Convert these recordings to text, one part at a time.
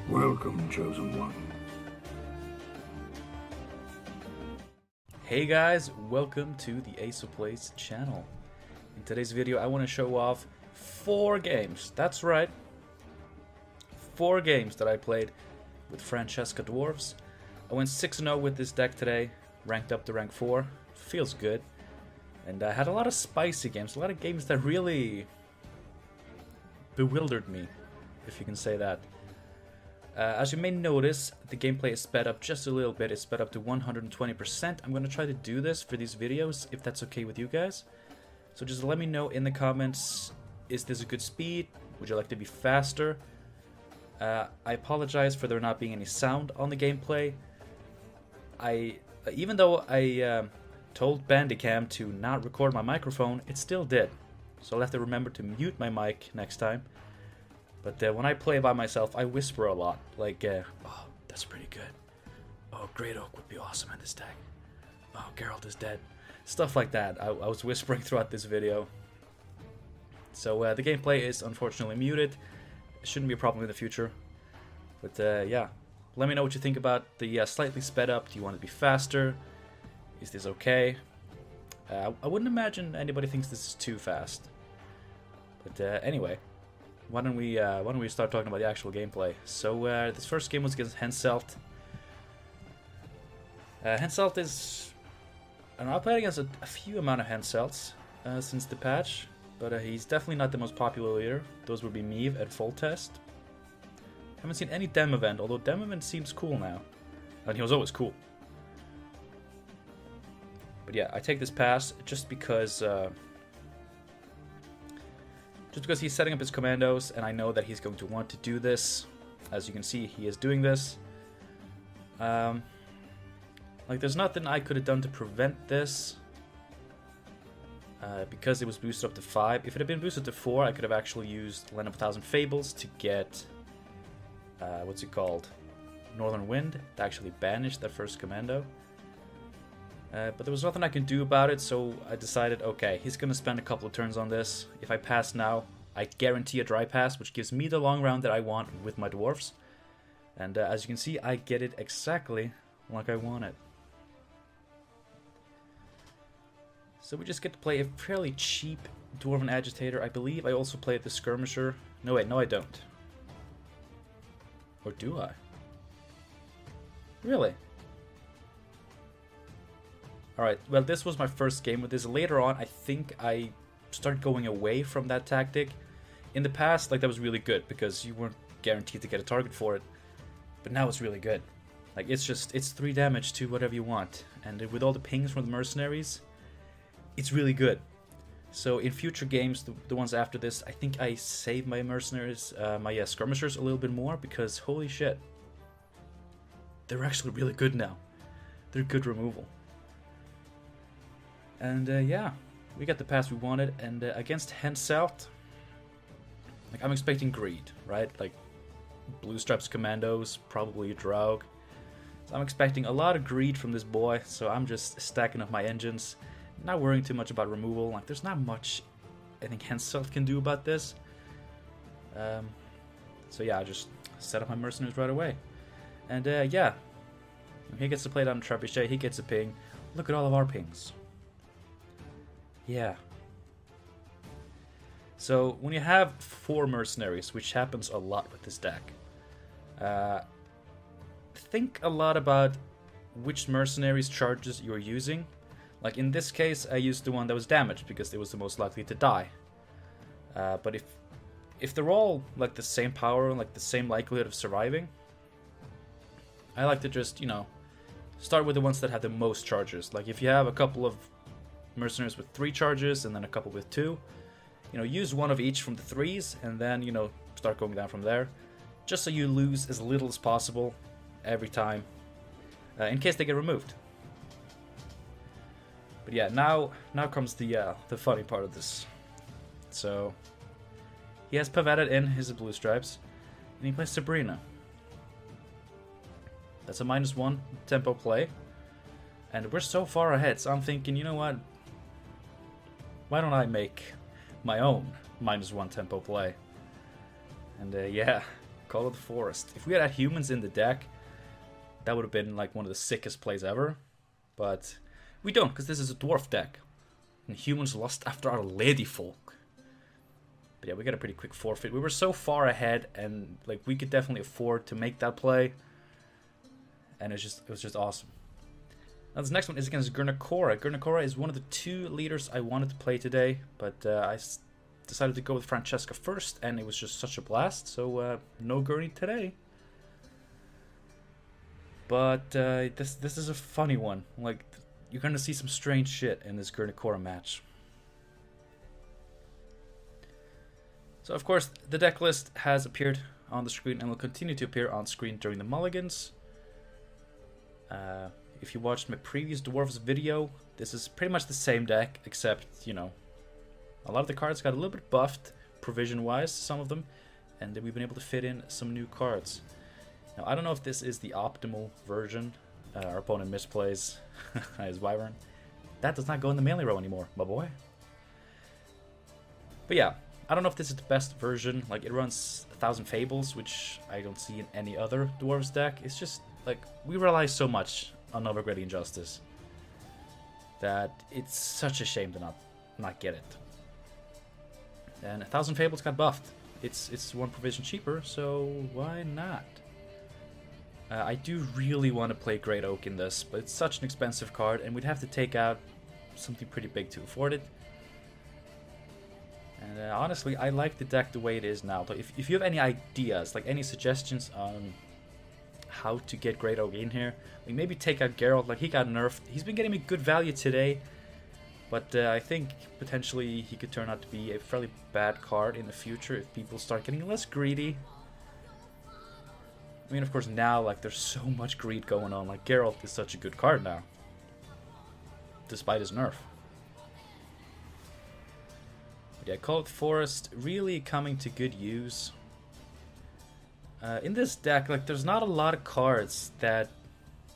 Welcome, Chosen One. Hey guys, welcome to the Ace of Plays channel. In today's video I want to show off 4 games, that's right, 4 games that I played with Francesca Dwarves. I went 6-0 with this deck today, ranked up to rank 4, feels good. And I had a lot of spicy games, a lot of games that really bewildered me, if you can say that. As you may notice, the gameplay is sped up just a little bit. It's sped up to 120%. I'm going to try to do this for these videos, if that's okay with you guys. So just let me know in the comments, is this a good speed? Would you like to be faster? I apologize for there not being any sound on the gameplay. Even though I told Bandicam to not record my microphone, it still did. So I'll have to remember to mute my mic next time. But when I play by myself, I whisper a lot. Like, oh, that's pretty good. Oh, Great Oak would be awesome in this deck. Oh, Geralt is dead. Stuff like that. I was whispering throughout this video. So the gameplay is unfortunately muted. It shouldn't be a problem in the future. But yeah, let me know what you think about the slightly sped up. Do you want it to be faster? Is this okay? I wouldn't imagine anybody thinks this is too fast. But anyway. Why don't we start talking about the actual gameplay? So this first game was against Henselt. Henselt is... I don't know, I played against a few amount of Henselts since the patch, but he's definitely not the most popular leader. Those would be Meve and Full Test. Haven't seen any Dem Event, although Dem Event seems cool now. And he was always cool. But yeah, I take this pass just because he's setting up his commandos, and I know that he's going to want to do this. As you can see, he is doing this. Like, there's nothing I could have done to prevent this. Because it was boosted up to 5. If it had been boosted to 4, I could have actually used Land of a Thousand Fables to get... what's it called? Northern Wind, to actually banish that first commando. But there was nothing I can do about it, so I decided, okay, he's going to spend a couple of turns on this. If I pass now, I guarantee a dry pass, which gives me the long round that I want with my dwarves. And as you can see, I get it exactly like I want it. So we just get to play a fairly cheap Dwarven Agitator. I believe I also played the Skirmisher. No, wait, no I don't. Or do I? Really? Alright, well this was my first game with this. Later on, I think I started going away from that tactic. In the past, like, that was really good because you weren't guaranteed to get a target for it. But now it's really good. Like, it's 3 damage to whatever you want. And with all the pings from the mercenaries, it's really good. So in future games, the ones after this, I think I save my mercenaries, my skirmishers a little bit more because holy shit. They're actually really good now. They're good removal. And yeah, we got the pass we wanted, and against Henselt, like, I'm expecting greed, right? Like, Blue Stripes Commandos, probably a Draug. So I'm expecting a lot of greed from this boy, so I'm just stacking up my engines, not worrying too much about removal. Like, there's not much I think Henselt can do about this. So yeah, I just set up my mercenaries right away. And yeah, he gets to play down Trebuchet, he gets a ping. Look at all of our pings. Yeah. So when you have 4 mercenaries, which happens a lot with this deck, think a lot about which mercenaries charges you're using. Like in this case, I used the one that was damaged because it was the most likely to die. But if they're all like the same power, like the same likelihood of surviving, I like to just, you know, start with the ones that have the most charges. Like if you have a couple of mercenaries with 3 charges and then a couple with 2, you know, use one of each from the 3s and then, you know, start going down from there, just so you lose as little as possible every time in case they get removed. But yeah, now comes the funny part of this. So he has Pavetted in his Blue Stripes and he plays Sabrina. That's a -1 tempo play, and we're so far ahead, so I'm thinking, you know what, why don't I make my own -1 tempo play? And yeah, Call of the Forest. If we had humans in the deck, that would have been like one of the sickest plays ever. But we don't, because this is a dwarf deck. And humans lost after our Ladyfolk. But yeah, we got a pretty quick forfeit. We were so far ahead, and like we could definitely afford to make that play. And it was just awesome. Now this next one is against Gurnakora. Gurnakora is one of the 2 leaders I wanted to play today, but I decided to go with Francesca first, and it was just such a blast. So no Gurney today. But this is a funny one. Like, you're gonna see some strange shit in this Gurnakora match. So of course the deck list has appeared on the screen and will continue to appear on screen during the mulligans. If you watched my previous Dwarves video, this is pretty much the same deck, except, you know, a lot of the cards got a little bit buffed provision-wise, some of them, and then we've been able to fit in some new cards. Now, I don't know if this is the optimal version. Our opponent misplays his Wyvern. That does not go in the melee row anymore, my boy. But yeah, I don't know if this is the best version. Like, it runs 1,000 Fables, which I don't see in any other Dwarves deck. It's just, like, we rely so much on Novigradian Justice that it's such a shame to not get it. And 1,000 Fables got buffed. It's 1 provision cheaper, so why not? I do really want to play Great Oak in this, but it's such an expensive card, and we'd have to take out something pretty big to afford it. And honestly, I like the deck the way it is now. But if you have any ideas, like any suggestions on how to get Great Oak in here, like maybe take out Geralt. Like, he got nerfed. He's been getting me good value today, but I think potentially he could turn out to be a fairly bad card in the future if people start getting less greedy. I mean, of course, now, like, there's so much greed going on. Like, Geralt is such a good card now, despite his nerf. But yeah, Call of the Forest really coming to good use. In this deck, like, there's not a lot of cards that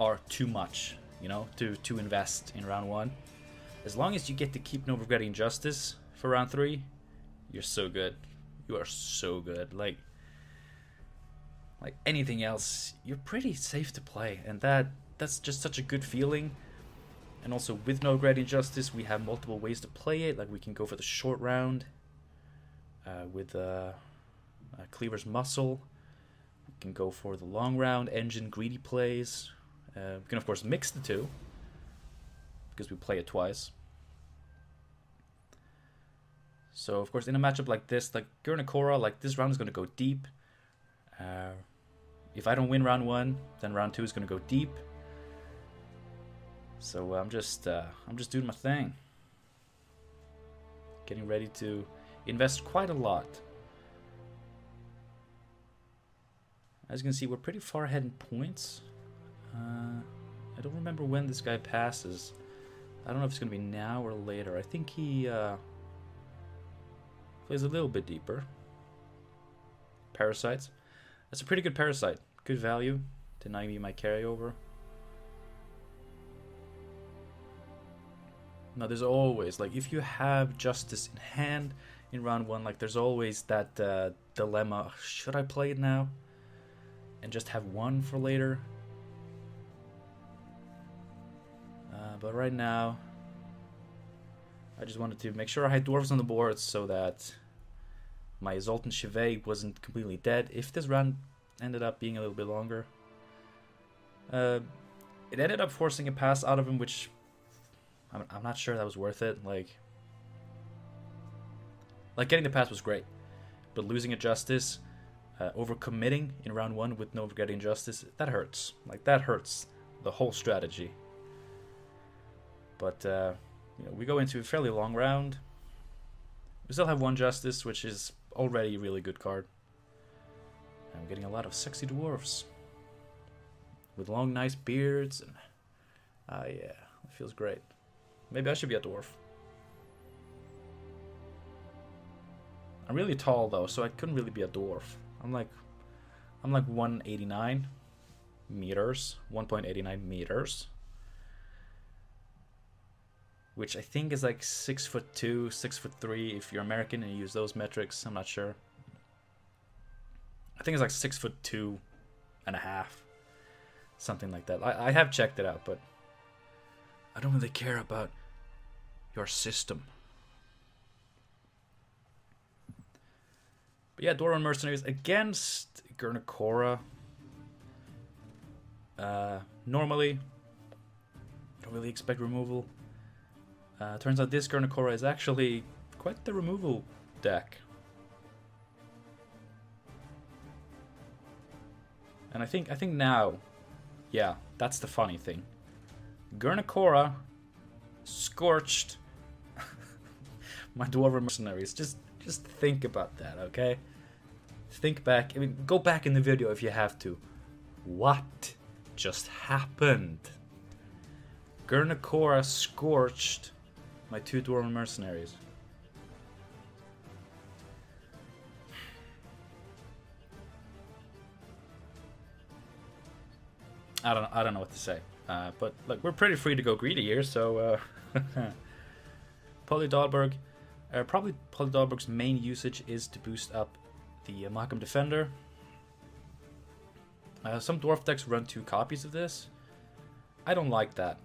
are too much, you know, to invest in round 1. As long as you get to keep Novigradian Justice for round 3, you're so good. You are so good. Like anything else, you're pretty safe to play, and that's just such a good feeling. And also with Novigradian Justice, we have multiple ways to play it. Like, we can go for the short round with Cleaver's Muscle. We can go for the long round, Engine Greedy plays. We can of course mix the 2, because we play it twice. So of course in a matchup like this, like Gurnakora, like this round is going to go deep. If I don't win round 1, then round 2 is going to go deep. So I'm just doing my thing. Getting ready to invest quite a lot. As you can see, we're pretty far ahead in points. I don't remember when this guy passes. I don't know if it's going to be now or later. I think he plays a little bit deeper. Parasites. That's a pretty good Parasite. Good value. Denying me my carryover. Now there's always, like, if you have Justice in hand in round 1, like, there's always that dilemma. Should I play it now and just have 1 for later? But right now, I just wanted to make sure I had Dwarves on the board so that my Zoltan Chevet wasn't completely dead. If this round ended up being a little bit longer, it ended up forcing a pass out of him, which I'm not sure that was worth it. Like getting the pass was great, but losing a Justice, overcommitting in round 1 with Novigradian Justice, that hurts. Like, that hurts the whole strategy. But you know, we go into a fairly long round. We still have 1 Justice, which is already a really good card. And I'm getting a lot of sexy dwarves with long, nice beards, and yeah, it feels great. Maybe I should be a dwarf. I'm really tall though, so I couldn't really be a dwarf. I'm like 189 meters, 1.89 meters, which I think is like 6'2", 6'3" if you're American and you use those metrics. I'm not sure. I think it's like 6'2.5", something like that. I have checked it out, but I don't really care about your system. But yeah, Dwarven Mercenaries against Gurnakora. Normally, I don't really expect removal. Turns out this Gurnakora is actually quite the removal deck. And I think now, yeah, that's the funny thing. Gurnakora scorched my Dwarven Mercenaries. Just think about that, okay? Think back. I mean, go back in the video if you have to. What just happened? Gurnakora scorched my 2 Dwarven Mercenaries. I don't know what to say. But look, we're pretty free to go greedy here, so Polydalberg. Probably Polydalberg's main usage is to boost up the Mahakam Defender. Some dwarf decks run 2 copies of this. I don't like that,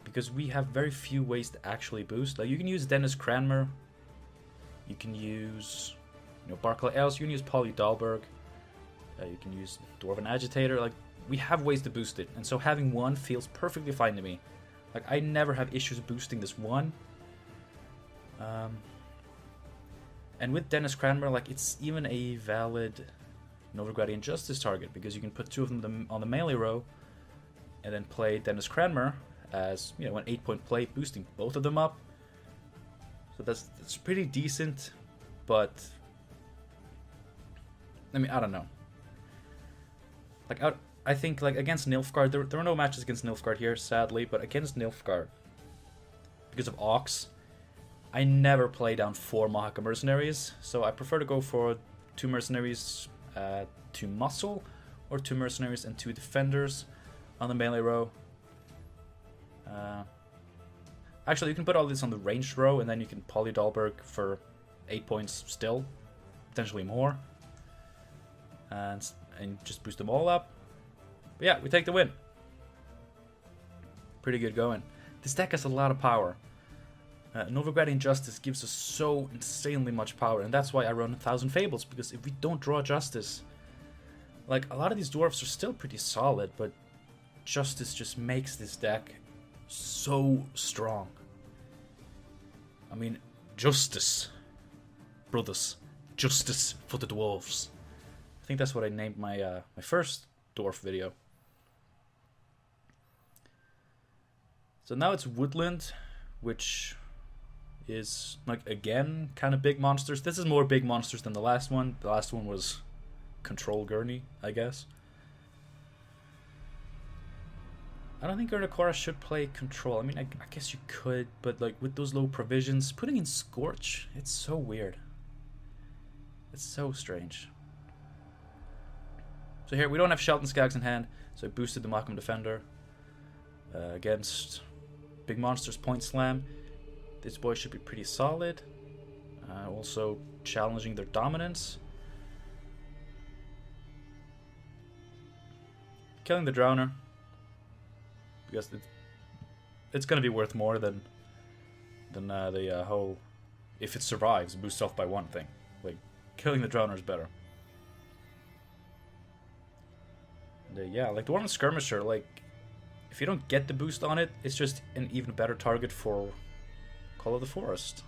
because we have very few ways to actually boost. Like, you can use Dennis Cranmer, you can use Barclay Ellis, you can use Polydalberg, you can use Dwarven Agitator. Like, we have ways to boost it, and so having one feels perfectly fine to me. Like, I never have issues boosting this one. And with Dennis Cranmer, like, it's even a valid Novigradian Justice target, because you can put 2 of them on the melee row and then play Dennis Cranmer as, an 8-point play, boosting both of them up. So that's pretty decent, but I mean, I don't know. Like, I think, like, against Nilfgaard, there are no matches against Nilfgaard here, sadly, but against Nilfgaard, because of Ox, I never play down 4 Mahakam Mercenaries, so I prefer to go for 2 Mercenaries, 2 Muscle, or 2 Mercenaries and 2 Defenders on the melee row. Actually, you can put all this on the ranged row, and then you can Polydalberg for 8 points still, potentially more, and just boost them all up. But yeah, we take the win. Pretty good going. This deck has a lot of power. Novigradian Justice gives us so insanely much power, and that's why I run 1000 Fables, because if we don't draw Justice, like, a lot of these dwarfs are still pretty solid, but Justice just makes this deck so strong. I mean, Justice, brothers, Justice for the dwarves. I think that's what I named my my first dwarf video. So now it's Woodland, which is, like, again, kind of big monsters. This is more big monsters than the last one. The last one was Control Gurney, I guess. I don't think Gurnakora should play Control. I mean, I guess you could, but, like, with those low provisions, putting in Scorch, it's so weird. It's so strange. So here, we don't have Shelton Skags in hand, so I boosted the Mahakam Defender against big monsters Point Slam. This boy should be pretty solid. Also challenging their dominance. Killing the Drowner, because it's going to be worth more than the whole, if it survives, boosts off by 1 thing. Like, killing the Drowner is better. And, yeah, like the Dwarven Skirmisher, like, if you don't get the boost on it, it's just an even better target for Call of the Forest.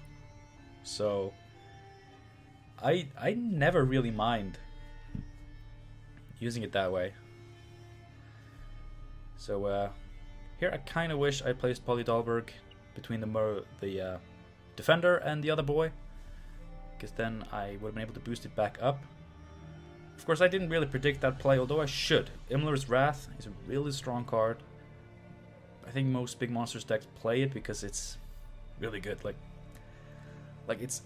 So I never really mind using it that way. So here I kind of wish I placed Polydalberg between the Defender and the other boy, because then I would have been able to boost it back up. Of course, I didn't really predict that play, although I should. Imler's Wrath is a really strong card. I think most big monsters decks play it because it's really good. Like it's